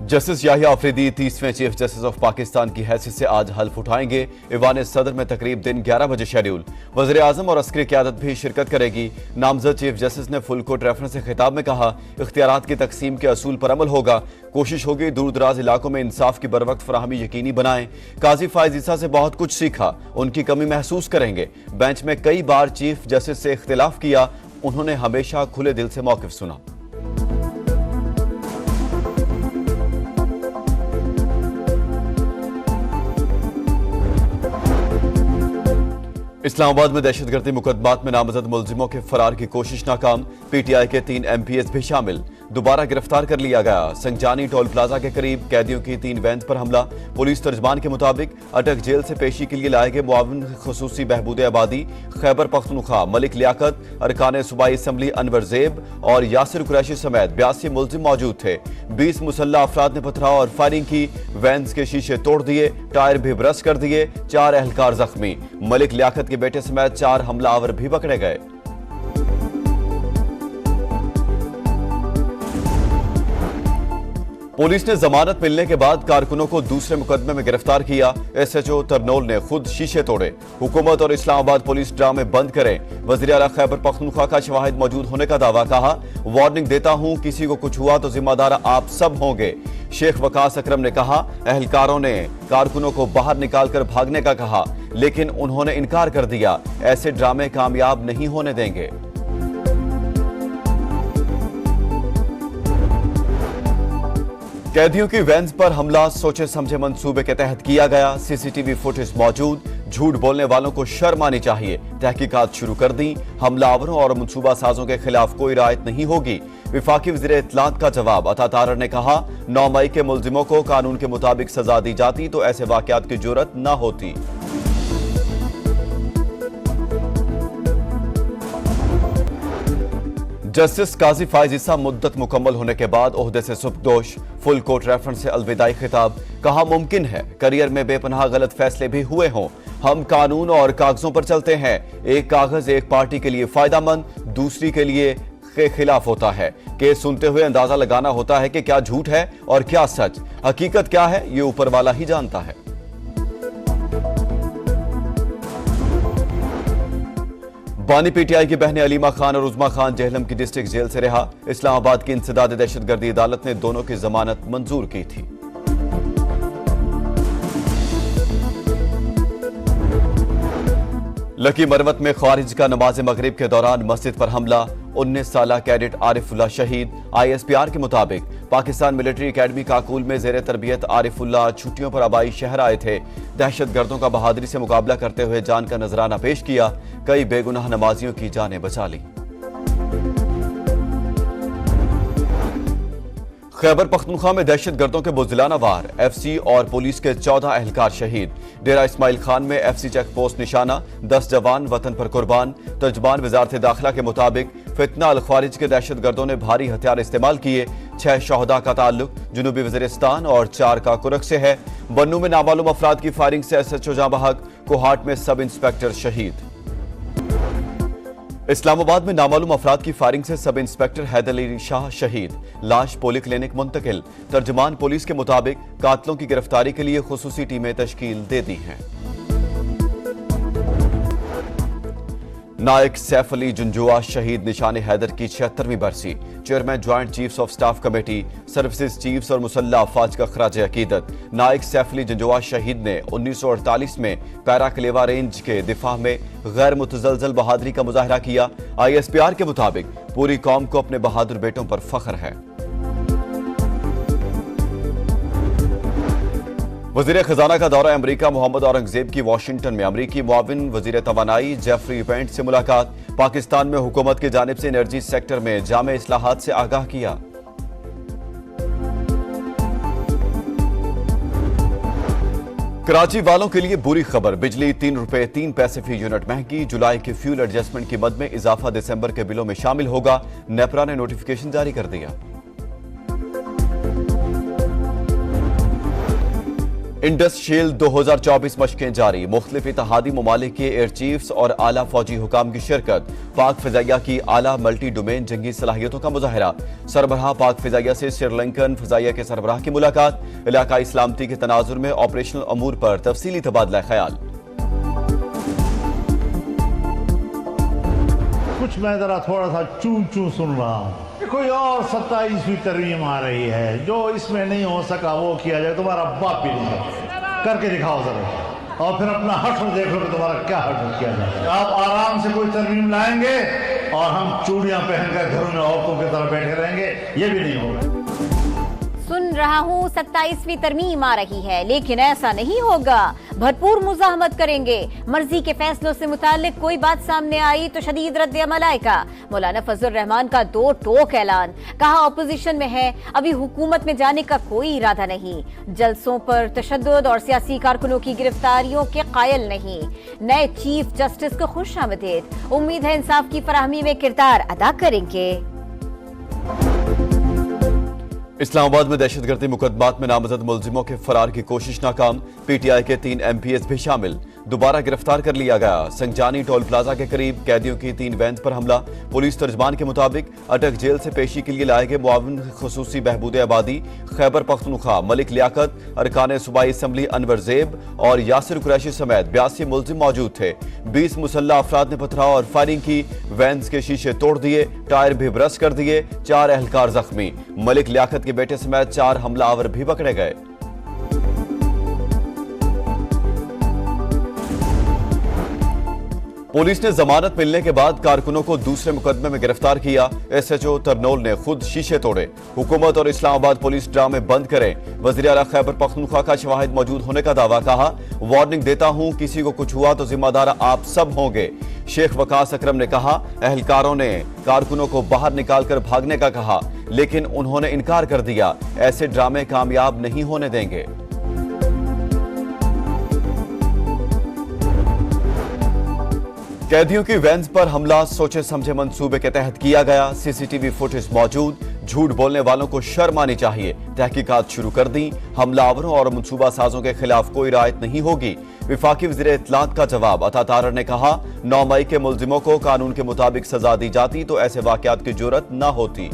Justice Yahya Afridi 30वें chief justice of Pakistan की हैसियत से आज हल्फ उठाएंगे। ईवान सदर में तकरीब दिन 11 बजे शेड्यूल। वज़ीर आज़म और अस्करी क़यादत भी शिरकत करेगी। नामजद चीफ जस्टिस ने फुल कोर्ट रेफरेंस से खिताब में कहा, इख्तियारात की तकसीम के असूल पर अमल होगा। कोशिश होगी दूर दराज इलाकों में इंसाफ की बरवक्त फराहमी यकीनी बनाएं। काजी फायज ईसा से बहुत कुछ सीखा, उनकी कमी महसूस करेंगे। बेंच में कई बार चीफ जस्टिस से इख्तिलाफ किया, उन्होंने हमेशा खुले दिल से मौक़िफ़ सुना। इस्लामाबाद में दहशतगर्दी मुकदमात में नामजद मुलजिमों के फरार की कोशिश नाकाम। पीटीआई के 3 MPs भी शामिल, दोबारा गिरफ्तार कर लिया गया। संजानी टोल प्लाजा के करीब कैदियों की 3 वैन पर हमला। पुलिस तर्जमान के मुताबिक अटक जेल से पेशी के लिए लाए गए मुआविन खुसूसी बहबूद आबादी खैबर पख्तूनख्वा मलिक लियाकत, अरकान सूबाई असम्बली अनवर ज़ेब और यासिर कुरैशी समेत 82 मुलजिम मौजूद थे। 20 मुसल्लह अफराद ने पथराव और फायरिंग की। वैन के शीशे तोड़ दिए, टायर भी ब्रश कर दिए। 4 एहलकार जख्मी। मलिक लियाकत के बेटे समेत 4 हमलावर भी पकड़े गए। पुलिस ने जमानत मिलने के बाद कारकुनों को दूसरे मुकदमे में गिरफ्तार किया। SHO तरनोल ने खुद शीशे तोड़े। हुकूमत और इस्लामाबाद पुलिस ड्रामे बंद करें। वज़ीर आला खैबर पख्तूनख्वा का शवाहिद मौजूद होने का दावा। कहा, वार्निंग देता हूं, किसी को कुछ हुआ तो जिम्मेदार आप सब होंगे। शेख वकास अकरम ने कहा, एहलकारों ने कारकुनों को बाहर निकालकर भागने का कहा, लेकिन उन्होंने इनकार कर दिया। ऐसे ड्रामे कामयाब नहीं होने देंगे। कैदियों की वैन्स पर हमला सोचे समझे मंसूबे के तहत किया गया। CCTV फुटेज मौजूद। झूठ बोलने वालों को शर्म आनी चाहिए। तहकीकात शुरू कर दी। हमलावरों और मंसूबा साजों के खिलाफ कोई रियायत नहीं होगी। विफाकी वज़ीर इत्तलात का जवाब। अता तारर ने कहा, 9 मई के मुलजिमों को कानून के मुताबिक सजा दी जाती तो ऐसे वाकयात की जुर्रत न होती। जस्टिस काजी फायज ईसा मुद्दत मुकम्मल होने के बाद ओहदे से सुब्कदोश। फुल कोर्ट रेफरेंस से अलविदाई खिताब। कहा, मुमकिन है करियर में बेपनाह गलत फैसले भी हुए हों। हम कानून और कागजों पर चलते हैं। एक कागज एक पार्टी के लिए फायदामंद, दूसरी के लिए के खिलाफ होता है। केस सुनते हुए अंदाजा लगाना होता है कि क्या झूठ है और क्या सच। हकीकत क्या है, ये ऊपर वाला ही जानता है। बानी PTI की बहनें अलीमा खान और उज़मा खान जेहलम की डिस्ट्रिक्ट जेल से रिहा। इस्लामाबाद की इंसदाद दहशतगर्दी अदालत ने दोनों की जमानत मंजूर की थी। लकी मरवत में ख्वारिज का नमाज मगरिब के दौरान मस्जिद पर हमला। 19 साला कैडेट आरिफुल्लाह शहीद। ISPR के मुताबिक पाकिस्तान मिलिट्री एकेडमी काकूल में जेर तरबियत आरिफुल्लाह छुट्टियों पर आबाई शहर आए थे। दहशतगर्दों का बहादुरी से मुकाबला करते हुए जान का नजराना पेश किया। कई बेगुनाह नमाजियों की जानें बचा ली। खैबर पख्तूनख्वा में दहशतगर्दों के बुज़दिलाना वार। FC और पुलिस के 14 एहलकार शहीद। डेरा इस्माइल खान में FC चेक पोस्ट निशाना। 10 जवान वतन पर कुर्बान। तर्जमान वजारत दाखिला के मुताबिक फितना अल ख्वारिज के दहशतगर्दों ने भारी हथियार इस्तेमाल किए। 6 शहदा का ताल्लुक जनूबी वज़ीरिस्तान और 4 का कुरक से है। बन्नू में नामालूम अफराद की फायरिंग से SHO जाँ बहक। कोहाट में सब इंस्पेक्टर शहीद। इस्लामाबाद में नामालूम अफराद की फायरिंग से सब इंस्पेक्टर हैदर अली शाह शहीद। लाश पोली क्लिनिक मुंतकिल। तर्जमान पुलिस के मुताबिक कातलों की गिरफ्तारी के लिए खुसूसी टीमें तश्कील दे दी हैं। नायक सैफ अली जुंजुआ शहीद। निशान हैदर की 76वीं बरसी। Chairman joint chiefs of staff committee, services chiefs और मुसल्लह अफवाज का खराज अकीदत। नायक सैफ अली जुंजुआ शहीद ने 1948 में पैरा कलेवा रेंज के दिफा में गैर मुतजलजल बहादुरी का मुजाहरा किया। ISPR के मुताबिक पूरी कौम को अपने बहादुर बेटों पर फख्र है। वज़ीर खजाना का दौरा अमरीका। मोहम्मद औरंगजेब की वाशिंगटन में अमरीकी मुआविन वज़ीर तवानाई जेफरी पेंट से मुलाकात। पाकिस्तान में हुकूमत की जानिब से एनर्जी सेक्टर में जामे इस्लाहात से आगाह किया। कराची वालों के लिए बुरी खबर। बिजली 3 रुपए 3 पैसे फी यूनिट महंगी। जुलाई के फ्यूल एडजस्टमेंट की मद में इजाफा दिसंबर के बिलों में शामिल होगा। नेपरा ने नोटिफिकेशन जारी कर दिया। इंडस शील्ड 2024 मशकें जारी। मुख्तलिफ इत्तेहादी ममालिक के एयर चीफ्स और आला फौजी हुकाम की शिरकत। पाक फिजाइया की आला मल्टी डोमेन जंगी सलाहियतों का मुजाहरा। सरबराह पाक फिजाइया से श्रीलंकन फिजाइया के सरबराह की मुलाकात। इलाकाई सलामती के तनाजुर में ऑपरेशनल अमूर पर तफसीली तबादला ख्याल। कुछ मैं जरा थोड़ा सा चू चू सुन रहा हूँ। कोई और 27वीं तरमीम आ रही है, जो इसमें नहीं हो सका वो किया जाए। तुम्हारा बाप भी नहीं करके दिखाओ जरा, और फिर अपना हश्र देख लो कि तुम्हारा क्या हश्र किया जाए। आप आराम से कोई तरमीम लाएंगे और हम चूड़ियां पहनकर घरों में औरतों की तरह बैठे रहेंगे, ये भी नहीं होगा। सुन रहा हूँ 27वीं तरमीम आ रही है, लेकिन ऐसा नहीं होगा। भरपूर मुजाहमत करेंगे। मर्जी के फैसलों से मुतालिक कोई बात सामने आई तो शदीद रद्द अमल आएगा। मौलाना फजल रहमान का दो टोक ऐलान। कहा ऑपोजिशन में है, अभी हुकूमत में जाने का कोई इरादा नहीं। जलसों पर तशद्दुद और सियासी कारकुनों की गिरफ्तारियों के कायल नहीं। नए चीफ जस्टिस को खुश आमदीद। उम्मीद है इंसाफ की फराहमी में किरदार अदा करेंगे। इस्लामाबाद में दहशतगर्दी मुकदमात में नामजद मुलजिमों के फरार की कोशिश नाकाम। पीटीआई के 3 MPS भी शामिल। दोबारा गिरफ्तार कर लिया गया। संजानी टोल प्लाजा के करीब कैदियों की 3 वैन पर हमला। पुलिस तर्जमान के मुताबिक अटक जेल से पेशी के लिए लाए गए मुआविन खुसूसी बहबूद आबादी खैबर पख्तूनख्वा मलिक लियाकत, अरकान सूबाई असम्बली अनवर जेब और यासिर कुरैशी समेत 82 मुलजिम मौजूद थे। 20 मुसल्ला अफराद ने पथराव और फायरिंग की। वैन के शीशे तोड़ दिए, टायर भी ब्रश कर दिए। 4 एहलकार जख्मी। मलिक लियाकत के बेटे समेत 4 हमलावर भी पकड़े गए। पुलिस ने जमानत मिलने के बाद कारकुनों को दूसरे मुकदमे में गिरफ्तार किया। SHO तरनोल ने खुद शीशे तोड़े। हुकूमत और इस्लामाबाद पुलिस ड्रामे बंद करें। वज़ीर आला खैबर पख्तूनख्वा का शवाहिद मौजूद होने का दावा। कहा, वार्निंग देता हूं, किसी को कुछ हुआ तो जिम्मेदार आप सब होंगे। शेख वकास अकरम ने कहा, एहलकारों ने कारकुनों को बाहर निकालकर भागने का कहा, लेकिन उन्होंने इनकार कर दिया। ऐसे ड्रामे कामयाब नहीं होने देंगे। कैदियों की वैन पर हमला सोचे समझे मंसूबे के तहत किया गया। CCTV फुटेज मौजूद। झूठ बोलने वालों को शर्म आनी चाहिए। तहकीकात शुरू कर दी। हमलावरों और मंसूबा साजों के खिलाफ कोई रियायत नहीं होगी। विफाकी वज़ीर इत्तलात का जवाब। अता तारर ने कहा, 9 मई के मुलजिमों को कानून के मुताबिक सजा दी जाती तो ऐसे वाकयात की जुर्रत न होती।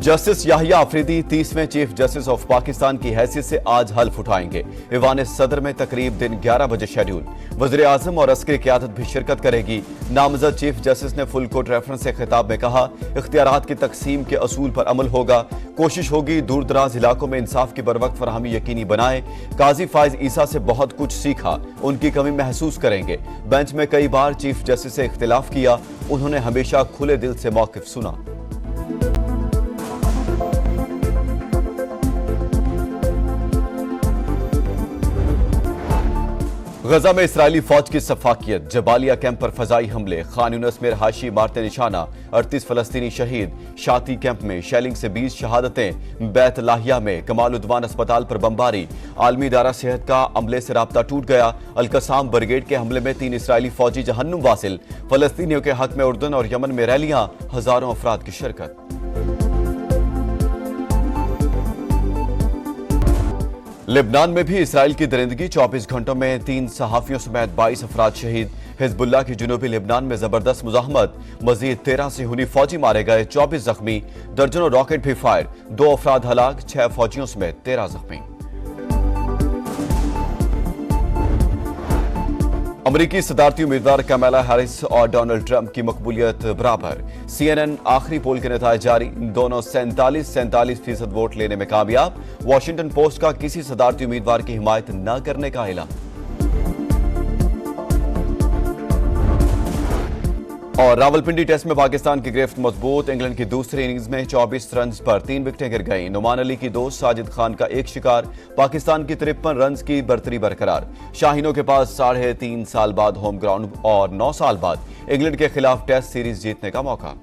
जस्टिस याहिया अफरीदी 30वें चीफ जस्टिस ऑफ पाकिस्तान की हैसियत से आज हल्फ उठाएंगे। ईवान सदर में तकरीब दिन 11 बजे शेड्यूल। वज़ीर आज़म और अस्करी क़यादत भी शिरकत करेगी। नामजद चीफ जस्टिस ने फुल कोर्ट रेफरेंस से खिताब में कहा, इख्तियारात की तकसीम के असूल पर अमल होगा। कोशिश होगी दूर दराज इलाकों में इंसाफ की बरवक्त फरहमी यकीनी बनाए। काजी फाइज ईसा से बहुत कुछ सीखा, उनकी कमी महसूस करेंगे। बेंच में कई बार चीफ जस्टिस से इख्तिलाफ किया, उन्होंने हमेशा खुले दिल से मौक़िफ सुना। गजा में इसराइली फौज की सफाकियत। जबालिया कैंप पर फजाई हमले। खान यूनिस में रहायशी इमारतें निशाना। 38 फलस्तीनी शहीद। शाती कैंप में शेलिंग से 20 शहादतें। बैत लाहिया में कमाल उद्वान अस्पताल पर बमबारी। आलमी इदारा सेहत का अमले से राब्ता टूट गया। अल-कसाम ब्रिगेड के हमले में 3 इसराइली फौजी जहन्नुम वासिल। फलस्तीनियों के हक में उर्दन और यमन में रैलियां। हजारों अफराद की शिरकत। लेबनान में भी इसराइल की दरिंदगी। 24 घंटों में 3 सहाफियों समेत 22 अफराद शहीद। हिजबुल्लाह की जुनूबी लेबनान में जबरदस्त मुजाहमत। मजीद 13 सिहूनी फौजी मारे गए, 24 जख्मी। दर्जनों रॉकेट भी फायर। 2 अफराद हलाक, 6 फौजियों समेत 13 जख्मी। अमरीकी सदारती उम्मीदवार कमला हैरिस और डोनाल्ड ट्रंप की मकबूलियत बराबर। CNN आखिरी पोल के नतीजे जारी। दोनों 47% वोट लेने में कामयाब। वॉशिंगटन पोस्ट का किसी सदारती उम्मीदवार की हिमायत न करने का ऐलान। और रावलपिंडी टेस्ट में पाकिस्तान की गिरफ्त मजबूत। इंग्लैंड की दूसरी इनिंग्स में 24 रन पर 3 विकेटें गिर गईं। नुमान अली की दोस्त साजिद खान का एक शिकार। पाकिस्तान की 53 रन की बर्तरी बरकरार। शाहीनों के पास 3.5 साल बाद होम ग्राउंड और 9 साल बाद इंग्लैंड के खिलाफ टेस्ट सीरीज जीतने का मौका।